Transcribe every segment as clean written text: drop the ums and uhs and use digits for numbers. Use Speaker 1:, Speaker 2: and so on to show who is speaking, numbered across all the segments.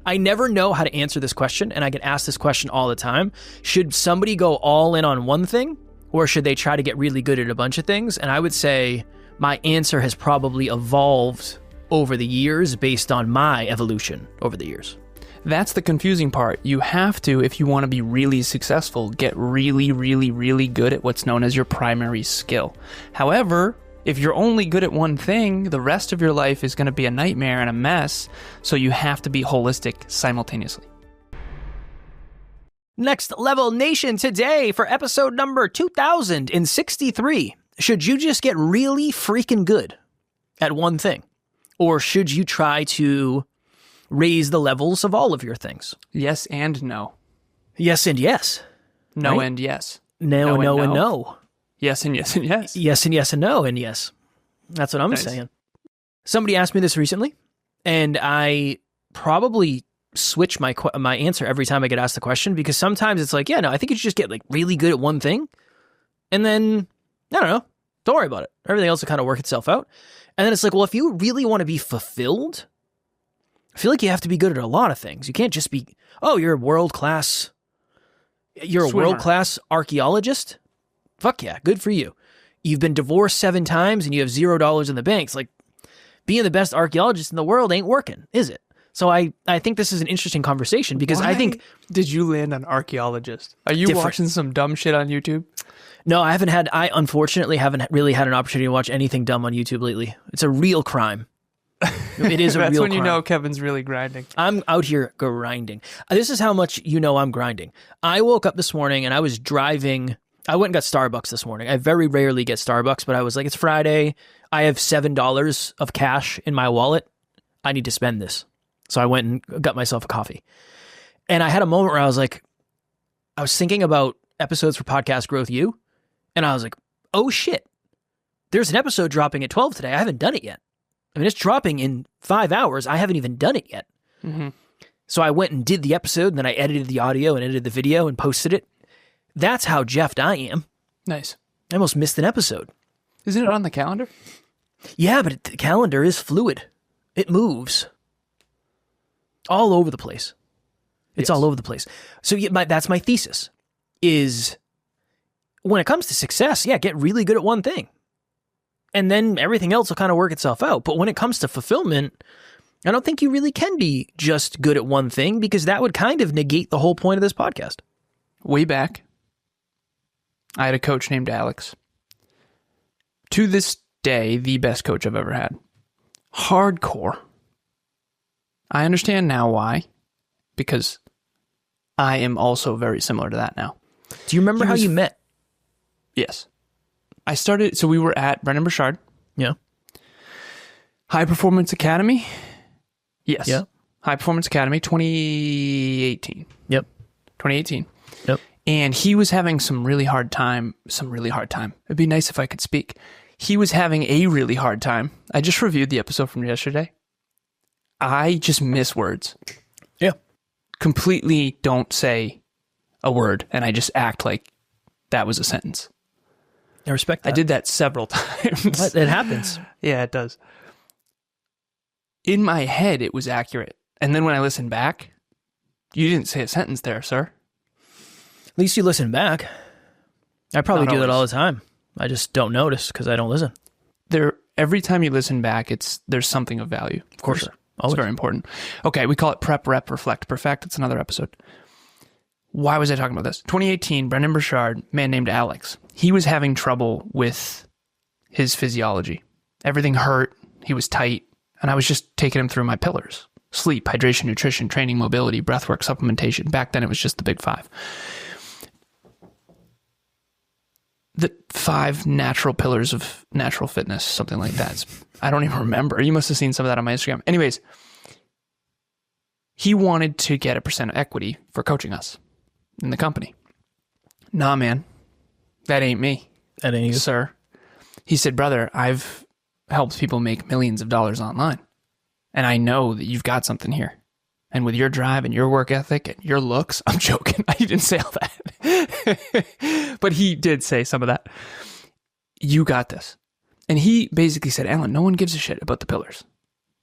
Speaker 1: I never know how to answer this question, and I get asked this question all the time. Should somebody go all in on one thing, or should they try to get really good at a bunch of things? And I would say my answer has probably evolved over the years based on my evolution over the years.
Speaker 2: That's the confusing part. You have to, if you want to be really successful, get really, really, really good at what's known as your primary skill. However, if you're only good at one thing, the rest of your life is going to be a nightmare and a mess, so you have to be holistic simultaneously.
Speaker 1: Next Level Nation today for episode number 2063. Should you just get really freaking good at one thing? Or should you try to raise the levels of all of your things?
Speaker 2: Yes and no.
Speaker 1: Yes and yes.
Speaker 2: No
Speaker 1: right?
Speaker 2: and yes.
Speaker 1: No and no.
Speaker 2: Yes and yes and yes.
Speaker 1: Yes and yes and no and yes. That's what I'm saying. Somebody asked me this recently, and I probably switch my answer every time I get asked the question, because sometimes it's like, yeah, no, I think you should just get like really good at one thing, and then, I don't know, don't worry about it. Everything else will kind of work itself out. And then it's like, well, if you really want to be fulfilled, I feel like you have to be good at a lot of things. You can't just be, oh, you're a world-class archaeologist? Fuck yeah, good for you. You've been divorced 7 times and you have $0 in the bank. It's like, being the best archaeologist in the world ain't working, is it? So I think this is an interesting conversation, because I think...
Speaker 2: did you land on archaeologist? Are you watching some dumb shit on YouTube?
Speaker 1: No, I unfortunately haven't really had an opportunity to watch anything dumb on YouTube lately. It's a real crime. It is a real crime.
Speaker 2: That's when you know Kevin's really grinding.
Speaker 1: I'm out here grinding. This is how much you know I'm grinding. I woke up this morning and I was driving... I went and got Starbucks this morning. I very rarely get Starbucks, but I was like, it's Friday. I have $7 of cash in my wallet. I need to spend this. So I went and got myself a coffee. And I had a moment where I was like, I was thinking about episodes for Podcast Growth U. And I was like, oh shit, there's an episode dropping at 12 today. I haven't done it yet. I mean, it's dropping in 5 hours. I haven't even done it yet. Mm-hmm. So I went and did the episode, and then I edited the audio and edited the video and posted it. That's how Jeffed I am.
Speaker 2: Nice.
Speaker 1: I almost missed an episode.
Speaker 2: Isn't it on the calendar?
Speaker 1: Yeah, but the calendar is fluid. It moves. All over the place. It's all over the place. So that's my thesis, is when it comes to success, yeah, get really good at one thing. And then everything else will kind of work itself out. But when it comes to fulfillment, I don't think you really can be just good at one thing, because that would kind of negate the whole point of this podcast.
Speaker 2: Way back, I had a coach named Alex. To this day, the best coach I've ever had. Hardcore. I understand now why, because I am also very similar to that now.
Speaker 1: Do you remember how you met?
Speaker 2: Yes. So we were at Brendan Burchard.
Speaker 1: Yeah.
Speaker 2: High Performance Academy. Yes.
Speaker 1: Yeah.
Speaker 2: High Performance Academy, 2018.
Speaker 1: Yep.
Speaker 2: 2018.
Speaker 1: Yep.
Speaker 2: And he was having some really hard time. It'd be nice if I could speak. He was having a really hard time. I just reviewed the episode from yesterday. I just miss words.
Speaker 1: Yeah.
Speaker 2: Completely don't say a word, and I just act like that was a sentence.
Speaker 1: I respect that.
Speaker 2: I did that several times.
Speaker 1: It happens.
Speaker 2: Yeah, it does. In my head, it was accurate. And then when I listened back, you didn't say a sentence there, sir.
Speaker 1: At least you listen back. I probably do that all the time. I just don't notice because I don't listen.
Speaker 2: Every time you listen back, there's something of value.
Speaker 1: Of course. Sure.
Speaker 2: It's very important. Okay, we call it prep, rep, reflect, perfect. It's another episode. Why was I talking about this? 2018, Brendan Burchard, man named Alex. He was having trouble with his physiology. Everything hurt. He was tight. And I was just taking him through my pillars. Sleep, hydration, nutrition, training, mobility, breathwork, supplementation. Back then, it was just the big 5. The 5 natural pillars of natural fitness, something like that. I don't even remember. You must have seen some of that on my Instagram. Anyways, he wanted to get a % of equity for coaching us in the company. Nah, man, that ain't me.
Speaker 1: That ain't you,
Speaker 2: sir. He said, brother, I've helped people make millions of dollars online, and I know that you've got something here. And with your drive and your work ethic and your looks, I'm joking. I didn't say all that. But he did say some of that. You got this. And he basically said, Alan, no one gives a shit about the pillars.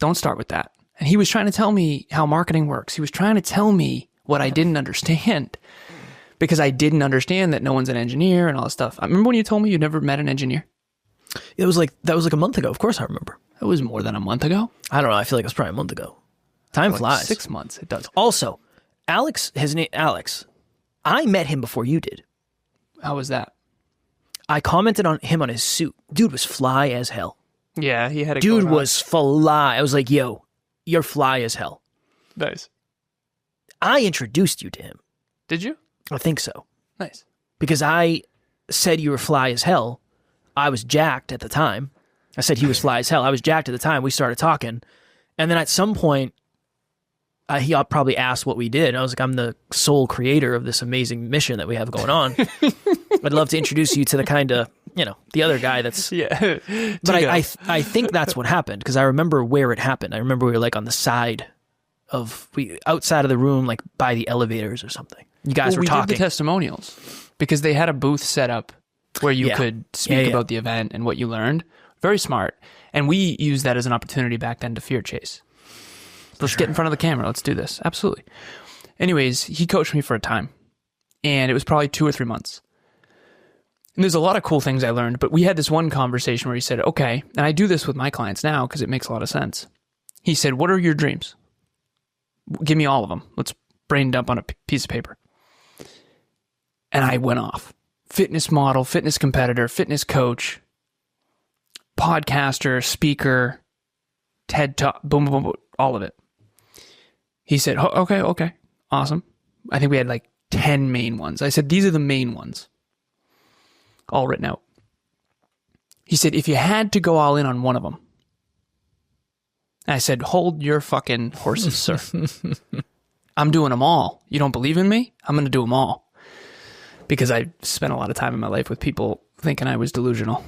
Speaker 2: Don't start with that. And he was trying to tell me how marketing works. He was trying to tell me what I didn't understand because I didn't understand that no one's an engineer and all this stuff. I remember when you told me you'd never met an engineer.
Speaker 1: That was like a month ago. Of course I remember.
Speaker 2: That was more than a month ago.
Speaker 1: I don't know. I feel like it was probably a month ago. Time flies.
Speaker 2: 6 months. It does.
Speaker 1: Also, his name, Alex, I met him before you did.
Speaker 2: How was that?
Speaker 1: I commented on him on his suit. Dude was fly as hell.
Speaker 2: Yeah, he had a
Speaker 1: Dude was fly. I was like, yo, you're fly as hell.
Speaker 2: Nice.
Speaker 1: I introduced you to him.
Speaker 2: Did you?
Speaker 1: I think so.
Speaker 2: Nice.
Speaker 1: Because I said you were fly as hell. I was jacked at the time. I said he was fly as hell. I was jacked at the time. We started talking. And then at some point, he probably asked what we did. I was like, I'm the sole creator of this amazing mission that we have going on. I'd love to introduce you to the kind of, the other guy that's...
Speaker 2: Yeah.
Speaker 1: But I think that's what happened, because I remember where it happened. I remember we were like on the side outside of the room, like by the elevators or something. You guys were talking.
Speaker 2: We did the testimonials because they had a booth set up where you could speak about the event and what you learned. Very smart. And we used that as an opportunity back then to fear chase. Let's get in front of the camera. Let's do this. Absolutely. Anyways, he coached me for a time, and it was probably 2 or 3 months. And there's a lot of cool things I learned, but we had this one conversation where he said, okay, and I do this with my clients now because it makes a lot of sense. He said, what are your dreams? Give me all of them. Let's brain dump on a piece of paper. And I went off. Fitness model, fitness competitor, fitness coach, podcaster, speaker, TED Talk, boom, boom, boom, all of it. He said, okay, awesome. I think we had like 10 main ones. I said, these are the main ones. All written out. He said, if you had to go all in on one of them. I said, hold your fucking horses, sir. I'm doing them all. You don't believe in me? I'm going to do them all. Because I spent a lot of time in my life with people thinking I was delusional.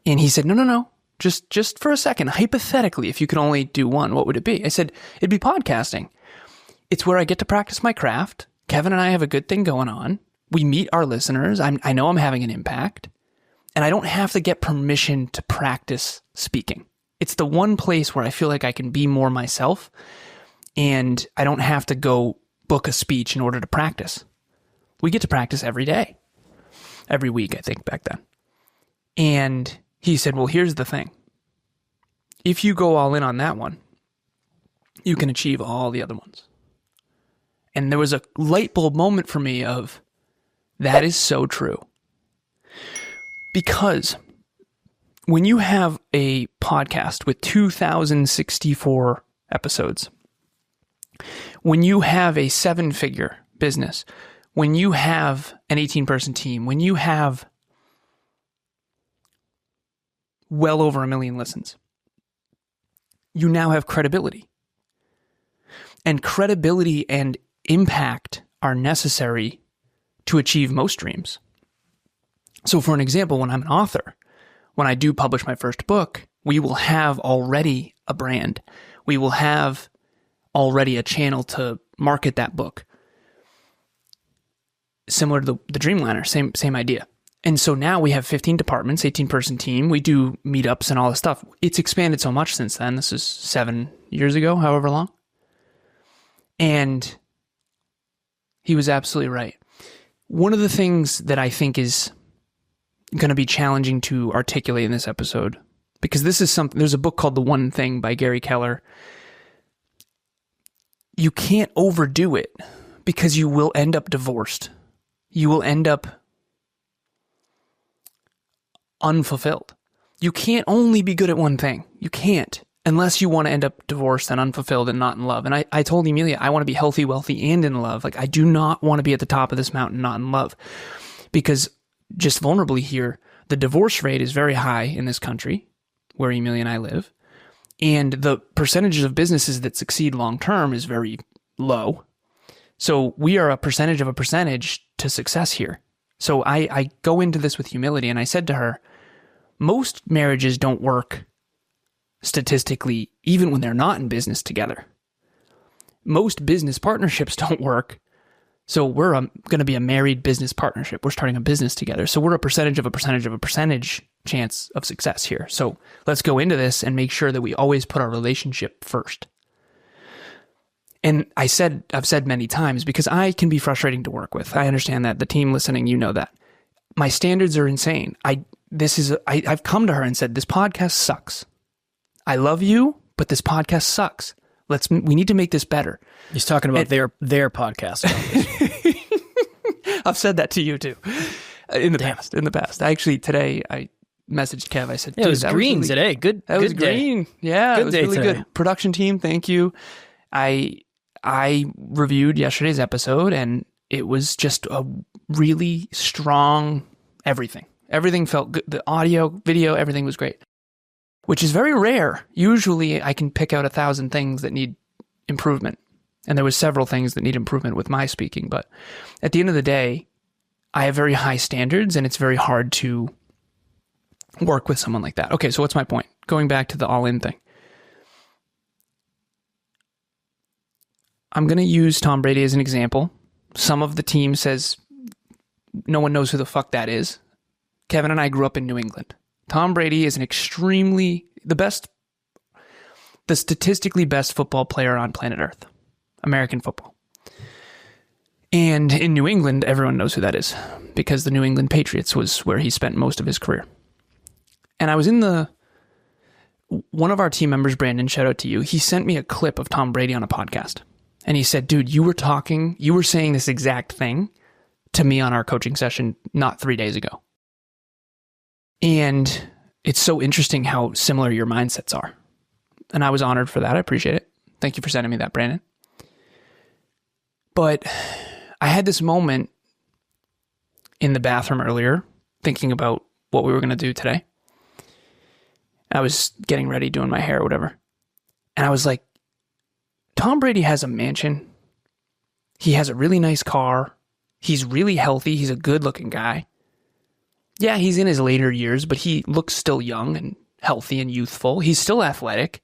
Speaker 2: And he said, no. Just for a second, hypothetically, if you could only do one, what would it be? I said, it'd be podcasting. It's where I get to practice my craft. Kevin and I have a good thing going on. We meet our listeners. I know I'm having an impact. And I don't have to get permission to practice speaking. It's the one place where I feel like I can be more myself. And I don't have to go book a speech in order to practice. We get to practice every day. Every week, I think, back then. And he said, well, here's the thing. If you go all in on that one, you can achieve all the other ones. And there was a light bulb moment for me of, that is so true. Because when you have a podcast with 2,064 episodes, when you have a 7-figure business, when you have an 18-person team, when you have well over 1 million listens, you now have credibility. And credibility and impact are necessary to achieve most dreams. So for an example, when I'm an author, when I do publish my first book, we will have already a brand. We will have already a channel to market that book. Similar to the Dreamliner, same idea. And so now we have 15 departments, 18-person team. We do meetups and all this stuff. It's expanded so much since then. This is 7 years ago, however long. And he was absolutely right. One of the things that I think is going to be challenging to articulate in this episode, because this is something, there's a book called The One Thing by Gary Keller. You can't overdo it because you will end up divorced. You will end up unfulfilled. You can't only be good at one thing. You can't, unless you want to end up divorced and unfulfilled and not in love. And I told Emilia, I want to be healthy, wealthy, and in love. Like, I do not want to be at the top of this mountain, not in love. Because just vulnerably here, the divorce rate is very high in this country, where Emilia and I live. And the percentages of businesses that succeed long-term is very low. So we are a percentage to success here. So I go into this with humility, and I said to her, most marriages don't work statistically, even when they're not in business together. Most business partnerships don't work So we're going to be a married business partnership. We're starting a business together. So we're a percentage of a percentage of a percentage chance of success here. So let's go into this and make sure that we always put our relationship first. And I've said many times, because I can be frustrating to work with. I understand that. The team listening, you know that. My standards are insane. I've come to her and said, this podcast sucks. I love you, but this podcast sucks. We need to make this better.
Speaker 1: He's talking about their podcast.
Speaker 2: I've said that to you too. In the past. Today I messaged Kev. I said,
Speaker 1: it was green today. Good.
Speaker 2: That was
Speaker 1: day.
Speaker 2: green. Yeah, it was really
Speaker 1: today.
Speaker 2: good. Production team, thank you. I reviewed yesterday's episode, and it was just a really strong everything. Everything felt good. The audio, video, everything was great, which is very rare. Usually I can pick out 1,000 things that need improvement. And there was several things that need improvement with my speaking. But at the end of the day, I have very high standards, and it's very hard to work with someone like that. Okay, so what's my point? Going back to the all-in thing. I'm going to use Tom Brady as an example. Some of the team says no one knows who the fuck that is. Kevin and I grew up in New England. Tom Brady is the statistically best football player on planet Earth. American football. And in New England, everyone knows who that is, because the New England Patriots was where he spent most of his career. And I was one of our team members, Brandon, shout out to you, he sent me a clip of Tom Brady on a podcast. And he said, dude, you were saying this exact thing to me on our coaching session not 3 days ago. And it's so interesting how similar your mindsets are. And I was honored for that. I appreciate it. Thank you for sending me that, Brandon. But I had this moment in the bathroom earlier, thinking about what we were going to do today. I was getting ready, doing my hair or whatever. And I was like, Tom Brady has a mansion. He has a really nice car. He's really healthy. He's a good-looking guy. Yeah, he's in his later years, but he looks still young and healthy and youthful. He's still athletic.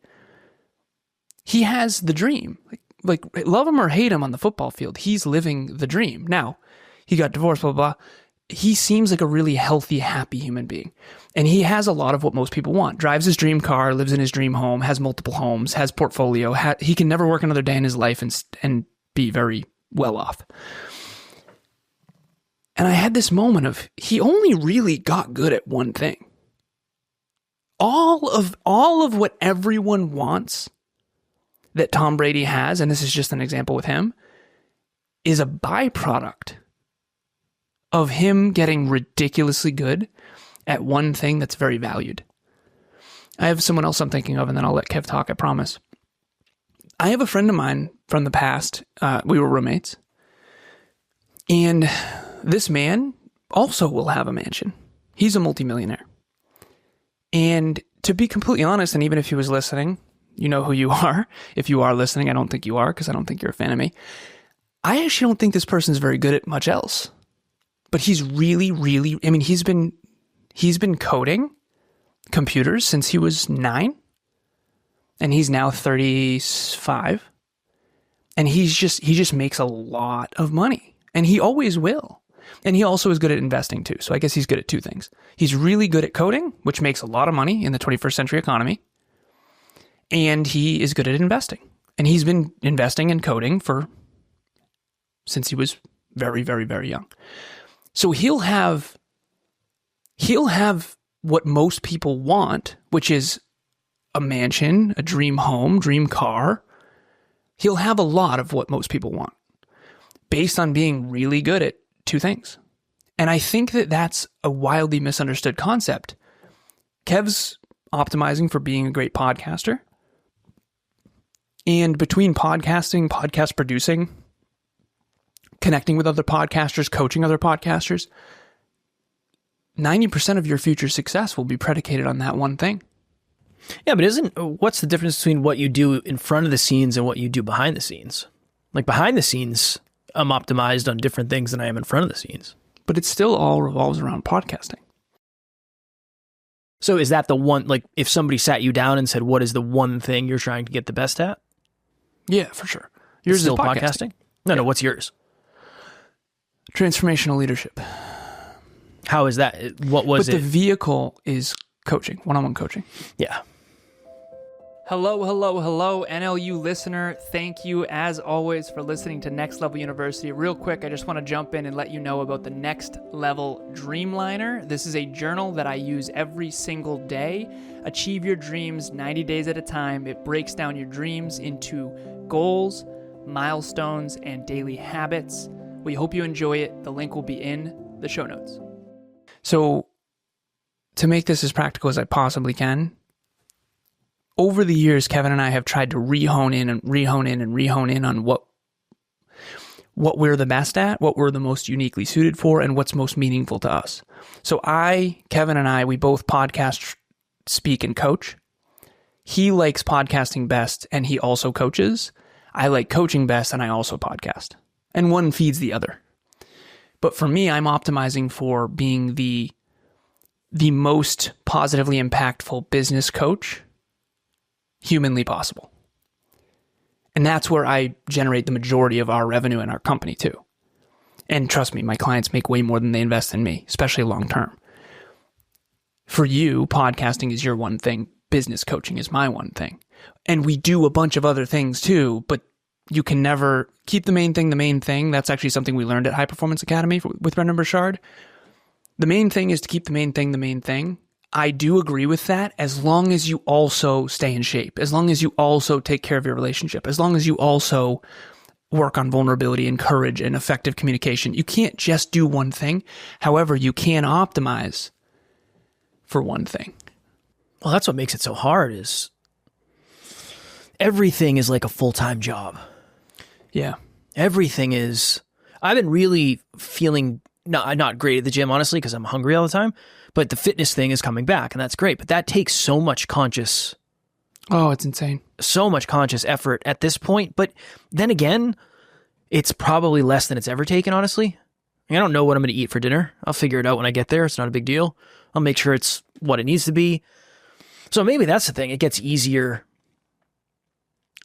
Speaker 2: He has the dream. Like, love him or hate him on the football field, he's living the dream. Now, he got divorced, blah, blah, blah. He seems like a really healthy, happy human being. And he has a lot of what most people want. Drives his dream car, lives in his dream home, has multiple homes, has portfolio. He can never work another day in his life and be very well off. And I had this moment of, he only really got good at one thing. All of what everyone wants that Tom Brady has, and this is just an example with him, is a byproduct of him getting ridiculously good at one thing that's very valued. I have someone else I'm thinking of, and then I'll let Kev talk, I promise. I have a friend of mine from the past. We were roommates. And this man also will have a mansion. He's a multimillionaire. And to be completely honest, and even if he was listening, you know who you are. If you are listening, I don't think you are, because I don't think you're a fan of me. I actually don't think this person's very good at much else. But he's really, really, I mean, he's been coding computers since he was 9. And he's now 35. And he just makes a lot of money. And he always will. And he also is good at investing too. So I guess he's good at two things. He's really good at coding, which makes a lot of money in the 21st century economy. And he is good at investing. And he's been investing and coding since he was very, very, very young. So he'll have what most people want, which is a mansion, a dream home, dream car. He'll have a lot of what most people want based on being really good at two things. And I think that that's a wildly misunderstood concept. Kev's optimizing for being a great podcaster. And between podcasting, podcast producing, connecting with other podcasters, coaching other podcasters, 90% of your future success will be predicated on that one thing.
Speaker 1: Yeah, but what's the difference between what you do in front of the scenes and what you do behind the scenes? Like behind the scenes, I'm optimized on different things than I am in front of the scenes.
Speaker 2: But it still all revolves around podcasting.
Speaker 1: So is that the one, like if somebody sat you down and said, what is the one thing you're trying to get the best at?
Speaker 2: Yeah, for sure.
Speaker 1: Yours is still podcasting? No, what's yours?
Speaker 2: Transformational leadership.
Speaker 1: How is that? What was
Speaker 2: But
Speaker 1: it?
Speaker 2: the vehicle is coaching, one-on-one coaching.
Speaker 1: Yeah.
Speaker 2: Hello, hello, hello, NLU listener. Thank you, as always, for listening to Next Level University. Real quick, I just want to jump in and let you know about the Next Level Dreamliner. This is a journal that I use every single day. Achieve your dreams 90 days at a time. It breaks down your dreams into goals, milestones, and daily habits. We hope you enjoy it. The link will be in the show notes. So, to make this as practical as I possibly can, over the years, Kevin and I have tried to re-hone in on what we're the best at, what we're the most uniquely suited for, and what's most meaningful to us. So Kevin and I, we both podcast, speak, and coach. He likes podcasting best, and he also coaches. I like coaching best, and I also podcast. And one feeds the other. But for me, I'm optimizing for being the most positively impactful business coach humanly possible. And that's where I generate the majority of our revenue in our company too. And trust me, my clients make way more than they invest in me, especially long term. For you, podcasting is your one thing. Business coaching is my one thing. And we do a bunch of other things too, but you can never keep the main thing the main thing. That's actually something we learned at High Performance Academy with Brendan Burchard. The main thing is to keep the main thing the main thing. I do agree with that, as long as you also stay in shape, as long as you also take care of your relationship, as long as you also work on vulnerability and courage and effective communication. You can't just do one thing. However, you can optimize for one thing.
Speaker 1: Well, that's what makes it so hard, is everything is like a full-time job.
Speaker 2: Yeah.
Speaker 1: Everything is... I've been really feeling not great at the gym, honestly, because I'm hungry all the time. But the fitness thing is coming back, and that's great. But that takes so much conscious...
Speaker 2: Oh, it's insane.
Speaker 1: So much conscious effort at this point. But then again, it's probably less than it's ever taken, honestly. I don't know what I'm going to eat for dinner. I'll figure it out when I get there. It's not a big deal. I'll make sure it's what it needs to be. So maybe that's the thing. It gets easier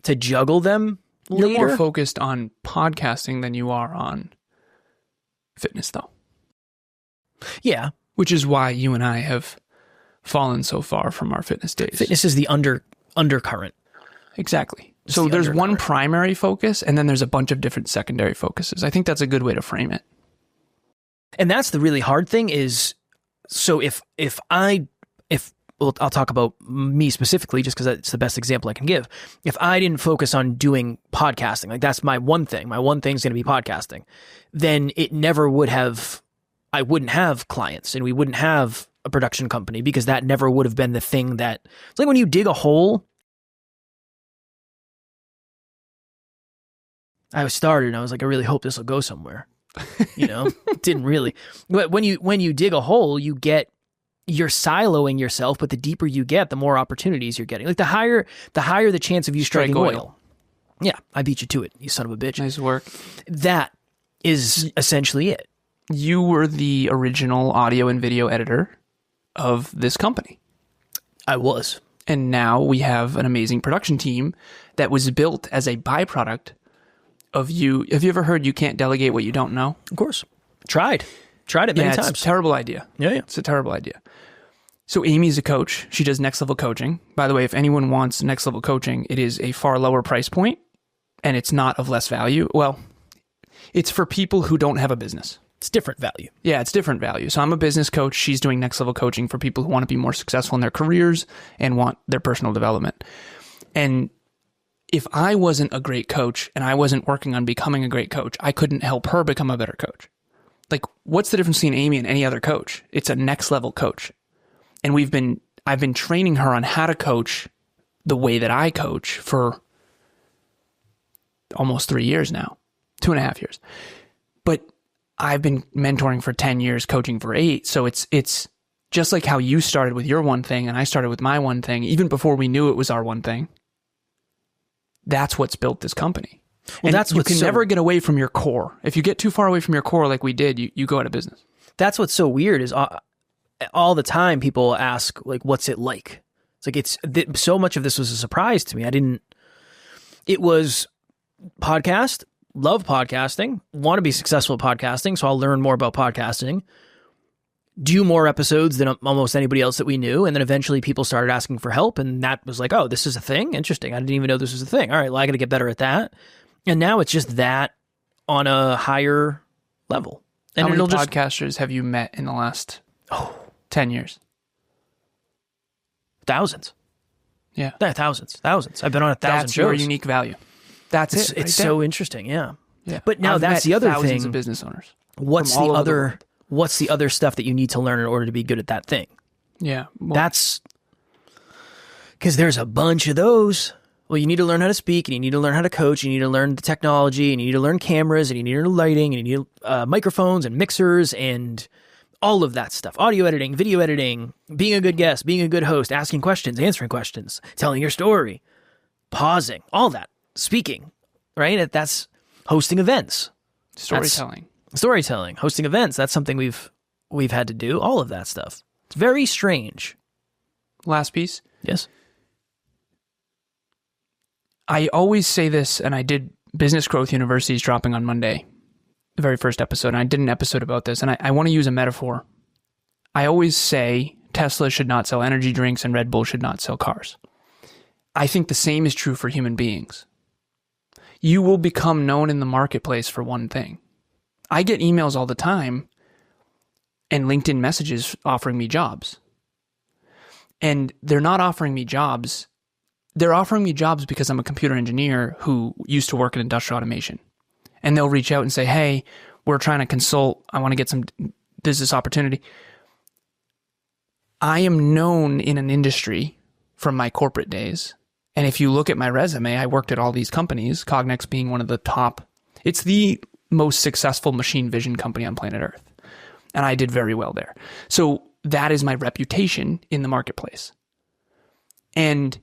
Speaker 1: to juggle them later.
Speaker 2: You're more focused on podcasting than you are on fitness, though.
Speaker 1: Yeah.
Speaker 2: Which is why you and I have fallen so far from our fitness days.
Speaker 1: Fitness is the undercurrent.
Speaker 2: Exactly.
Speaker 1: It's
Speaker 2: so
Speaker 1: the
Speaker 2: there's
Speaker 1: undercurrent.
Speaker 2: one primary focus, and then there's a bunch of different secondary focuses. I think that's a good way to frame it.
Speaker 1: And that's the really hard thing is, so well, I'll talk about me specifically just because it's the best example I can give. If I didn't focus on doing podcasting, like that's my one thing is going to be podcasting, then it never would have, I wouldn't have clients and we wouldn't have a production company, because that never would have been the thing that, it's like when you dig a hole. I started and I was like, I really hope this will go somewhere. It didn't really. But when you dig a hole, you're siloing yourself, but the deeper you get, the more opportunities you're getting. Like the higher the chance of you striking oil. Yeah, I beat you to it, you son of a bitch.
Speaker 2: Nice work.
Speaker 1: That is essentially it.
Speaker 2: You were the original audio and video editor of this company.
Speaker 1: I was.
Speaker 2: And now we have an amazing production team that was built as a byproduct of you. Have you ever heard you can't delegate what you don't know?
Speaker 1: Of course. Tried it many times.
Speaker 2: It's a terrible idea.
Speaker 1: Yeah.
Speaker 2: It's a terrible idea. So Amy's a coach. She does Next Level Coaching. By the way, if anyone wants Next Level Coaching, it is a far lower price point, and it's not of less value. Well, it's for people who don't have a business.
Speaker 1: It's different value.
Speaker 2: Yeah, it's different value. So I'm a business coach. She's doing Next Level Coaching for people who want to be more successful in their careers and want their personal development. And if I wasn't a great coach and I wasn't working on becoming a great coach, I couldn't help her become a better coach. Like, what's the difference between Amy and any other coach? It's a next level coach. And I've been training her on how to coach the way that I coach for almost 3 years now, 2.5 years. But I've been mentoring for 10 years, coaching for 8. So it's just like how you started with your one thing and I started with my one thing, even before we knew it was our one thing. That's what's built this company.
Speaker 1: Well,
Speaker 2: and you can never get away from your core. If you get too far away from your core like we did, you go out of business.
Speaker 1: That's what's so weird is all the time people ask, like, what's it like? It's like so much of this was a surprise to me. It was podcast, love podcasting, want to be successful at podcasting, so I'll learn more about podcasting, do more episodes than almost anybody else that we knew, and then eventually people started asking for help, and that was like, oh, this is a thing? Interesting. I didn't even know this was a thing. All right, well, I got to get better at that. And now it's just that on a higher level. And
Speaker 2: how many podcasters have you met in the last 10 years?
Speaker 1: Thousands.
Speaker 2: Yeah.
Speaker 1: Thousands. I've been on 1,000
Speaker 2: That's
Speaker 1: shows.
Speaker 2: your unique value. That's it.
Speaker 1: It's so interesting, yeah.
Speaker 2: Yeah.
Speaker 1: But now that's the other
Speaker 2: thousands
Speaker 1: thing.
Speaker 2: Of business owners.
Speaker 1: What's the other stuff that you need to learn in order to be good at that thing?
Speaker 2: Yeah. Well,
Speaker 1: That's because there's a bunch of those. Well, you need to learn how to speak, and you need to learn how to coach, and you need to learn the technology, and you need to learn cameras, and you need to learn lighting, and you need microphones and mixers and all of that stuff. Audio editing, video editing, being a good guest, being a good host, asking questions, answering questions, telling your story, pausing, all that. Speaking, right? That's hosting events. Storytelling, hosting events. That's something we've had to do. All of that stuff. It's very strange.
Speaker 2: Last piece.
Speaker 1: Yes.
Speaker 2: I always say this, and I did Business Growth University's dropping on Monday, the very first episode, and I did an episode about this, and I want to use a metaphor. I always say Tesla should not sell energy drinks and Red Bull should not sell cars. I think the same is true for human beings. You will become known in the marketplace for one thing. I get emails all the time and LinkedIn messages offering me jobs. And they're not offering me jobs. They're offering me jobs because I'm a computer engineer who used to work in industrial automation. And they'll reach out and say, hey, we're trying to consult. I want to get there's this opportunity. I am known in an industry from my corporate days. And if you look at my resume, I worked at all these companies, Cognex being one of the top. It's the most successful machine vision company on planet Earth. And I did very well there. So that is my reputation in the marketplace. And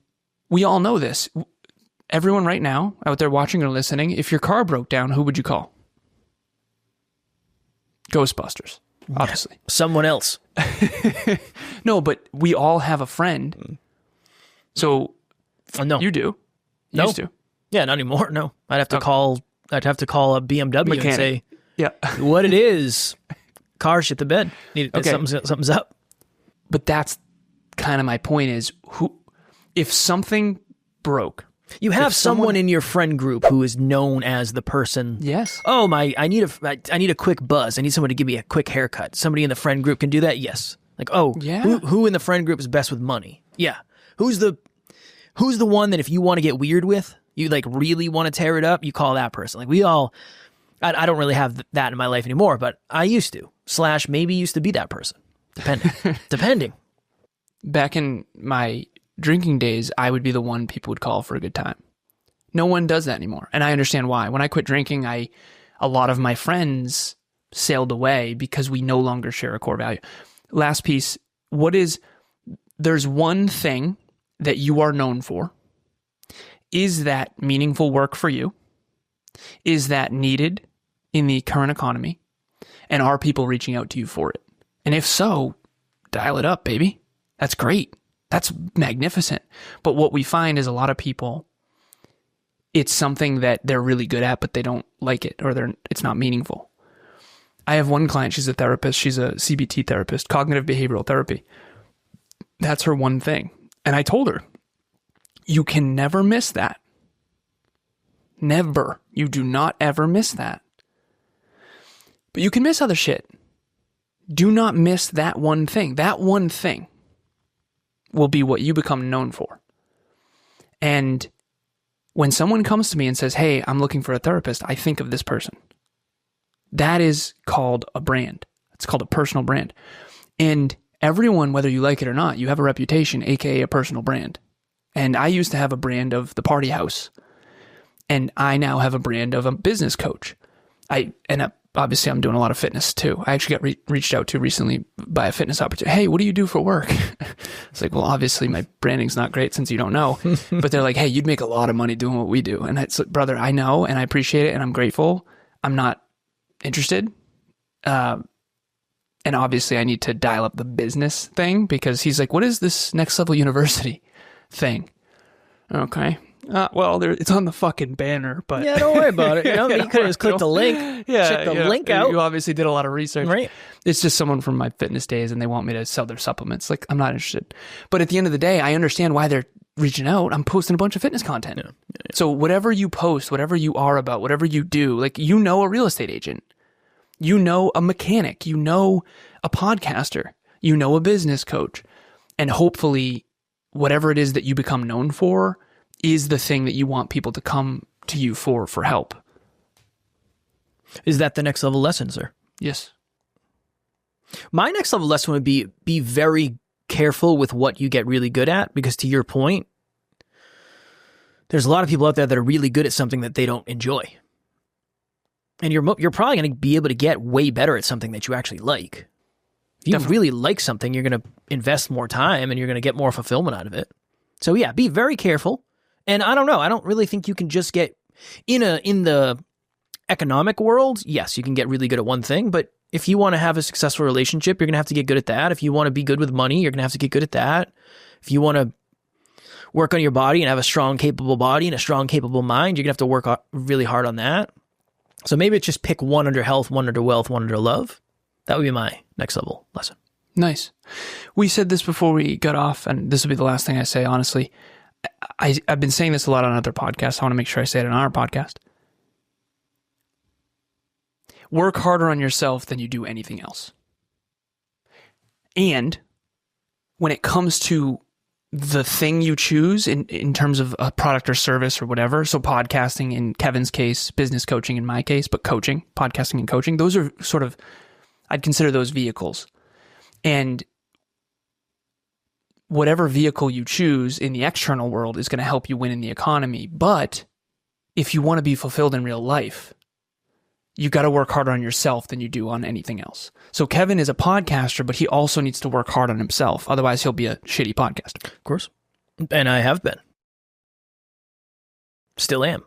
Speaker 2: we all know this. Everyone right now out there watching or listening, if your car broke down, who would you call? Ghostbusters, obviously.
Speaker 1: Someone else.
Speaker 2: No, but we all have a friend. So
Speaker 1: no.
Speaker 2: You do. You used to.
Speaker 1: Yeah, not anymore. No. I'd have to call a BMW
Speaker 2: Mechanic.
Speaker 1: and say,
Speaker 2: yeah,
Speaker 1: what it is. Car shit the bed. Something's up.
Speaker 2: But that's kind of my point is if something broke.
Speaker 1: You have someone in your friend group who is known as the person.
Speaker 2: Yes.
Speaker 1: Oh, I need a quick buzz. I need someone to give me a quick haircut. Somebody in the friend group can do that? Yes. Like, oh,
Speaker 2: yeah.
Speaker 1: Who in the friend group is best with money? Yeah. Who's the one that if you want to get weird with, you like really want to tear it up, you call that person. Like we all, I don't really have that in my life anymore, but I used to. / maybe used to be that person. Depending.
Speaker 2: Back in my drinking days, I would be the one people would call for a good time. No one does that anymore. And I understand why. When I quit drinking, a lot of my friends sailed away because we no longer share a core value. Last piece, there's one thing that you are known for. Is that meaningful work for you? Is that needed in the current economy? And are people reaching out to you for it? And if so, dial it up, baby. That's great. That's magnificent. But what we find is a lot of people, it's something that they're really good at, but they don't like it, or it's not meaningful. I have one client, she's a therapist. She's a CBT therapist, cognitive behavioral therapy. That's her one thing. And I told her, you can never miss that. Never. You do not ever miss that. But you can miss other shit. Do not miss that one thing. That one thing will be what you become known for. And when someone comes to me and says, hey, I'm looking for a therapist, I think of this person. That is called a brand. It's called a personal brand. And everyone, whether you like it or not, you have a reputation, aka a personal brand. And I used to have a brand of the party house. And I now have a brand of a business coach. Obviously, I'm doing a lot of fitness too. I actually got reached out to recently by a fitness opportunity. Hey, what do you do for work? It's like, well, obviously my branding's not great since you don't know. But they're like, hey, you'd make a lot of money doing what we do. And it's like, brother, I know, and I appreciate it, and I'm grateful. I'm not interested. And obviously I need to dial up the business thing because he's like, what is this Next Level University thing? Okay. Well, it's on the fucking banner, but
Speaker 1: Yeah, don't worry about it. You know, you could have just clicked the link. Check the link out.
Speaker 2: You obviously did a lot of research.
Speaker 1: Right.
Speaker 2: It's just someone from my fitness days, and they want me to sell their supplements. Like, I'm not interested. But at the end of the day, I understand why they're reaching out. I'm posting a bunch of fitness content. Yeah. So whatever you post, whatever you are about, whatever you do, like, you know a real estate agent, you know a mechanic, you know a podcaster, you know a business coach, and hopefully whatever it is that you become known for is the thing that you want people to come to you for help.
Speaker 1: Is that the next level lesson, sir?
Speaker 2: Yes.
Speaker 1: My next level lesson would be very careful with what you get really good at, because to your point, there's a lot of people out there that are really good at something that they don't enjoy. And you're probably going to be able to get way better at something that you actually like. If you really like something, you're going to invest more time and you're going to get more fulfillment out of it. So yeah, be very careful. And I don't know, I don't really think you can just get in the economic world. Yes, you can get really good at one thing, but if you want to have a successful relationship, you're going to have to get good at that. If you want to be good with money, you're going to have to get good at that. If you want to work on your body and have a strong, capable body and a strong, capable mind, you're going to have to work really hard on that. So maybe it's just pick one under health, one under wealth, one under love. That would be my next level lesson.
Speaker 2: Nice. We said this before we got off, and this will be the last thing I say, honestly. I've been saying this a lot on other podcasts. I want to make sure I say it on our podcast. Work harder on yourself than you do anything else. And when it comes to the thing you choose in terms of a product or service or whatever, so podcasting in Kevin's case, business coaching in my case, but coaching, podcasting and coaching, those are sort of, I'd consider those vehicles. And whatever vehicle you choose in the external world is going to help you win in the economy. But if you want to be fulfilled in real life, you got to work harder on yourself than you do on anything else. So Kevin is a podcaster, but he also needs to work hard on himself. Otherwise, he'll be a shitty podcaster.
Speaker 1: Of course. And I have been. Still am.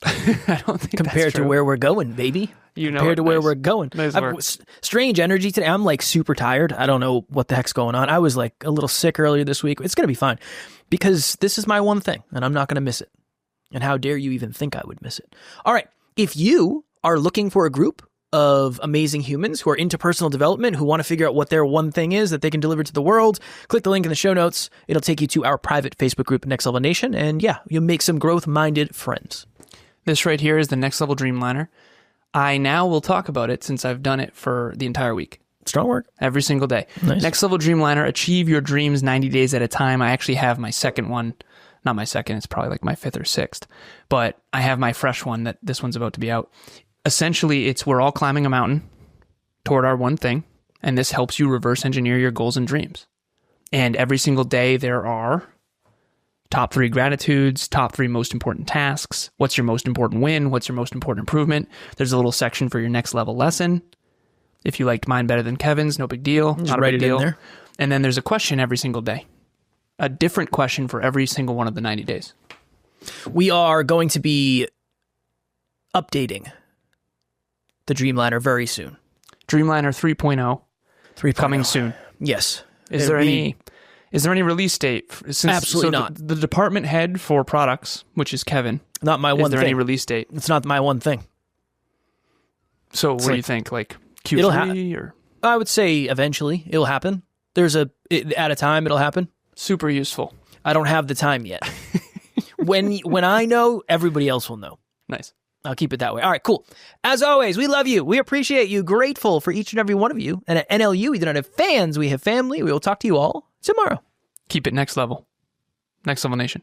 Speaker 2: I don't think
Speaker 1: compared
Speaker 2: that's true.
Speaker 1: To where we're going, baby.
Speaker 2: You know,
Speaker 1: compared to where we're going.
Speaker 2: Nice
Speaker 1: strange energy today. I'm like super tired. I don't know what the heck's going on. I was like a little sick earlier this week. It's going to be fine because this is my one thing and I'm not going to miss it. And how dare you even think I would miss it? All right. If you are looking for a group of amazing humans who are into personal development, who want to figure out what their one thing is that they can deliver to the world, click the link in the show notes. It'll take you to our private Facebook group, Next Level Nation. And yeah, you'll make some growth-minded friends.
Speaker 2: This right here is the Next Level Dreamliner. I now will talk about it since I've done it for the entire week.
Speaker 1: Strong work.
Speaker 2: Every single day.
Speaker 1: Nice.
Speaker 2: Next Level Dreamliner, achieve your dreams 90 days at a time. I actually have my second one. Not my second, it's probably like my fifth or sixth. But I have my fresh one that this one's about to be out. Essentially, it's we're all climbing a mountain toward our one thing, and this helps you reverse engineer your goals and dreams. And every single day there are top 3 gratitudes, top 3 most important tasks, what's your most important win, what's your most important improvement. There's a little section for your next level lesson. If you liked mine better than Kevin's, no big deal.
Speaker 1: Just
Speaker 2: not a
Speaker 1: write
Speaker 2: big
Speaker 1: it
Speaker 2: deal.
Speaker 1: in there.
Speaker 2: And then there's a question every single day. A different question for every single one of the 90 days.
Speaker 1: We are going to be updating the Dreamliner very soon.
Speaker 2: Dreamliner 3.0.
Speaker 1: 3.0.
Speaker 2: Coming soon.
Speaker 1: Yes.
Speaker 2: Is there any release date?
Speaker 1: Absolutely not.
Speaker 2: The department head for products, which is Kevin.
Speaker 1: Not my one thing.
Speaker 2: Is there any release date?
Speaker 1: It's not my one thing.
Speaker 2: So what do you think? Like Q3
Speaker 1: it'll happen.
Speaker 2: Or?
Speaker 1: I would say eventually it'll happen. At a time it'll happen.
Speaker 2: Super useful.
Speaker 1: I don't have the time yet. When I know, everybody else will know.
Speaker 2: Nice.
Speaker 1: I'll keep it that way. All right, cool. As always, we love you. We appreciate you. Grateful for each and every one of you. And at NLU, we do not have fans. We have family. We will talk to you all tomorrow.
Speaker 2: Keep it next level. Next Level Nation.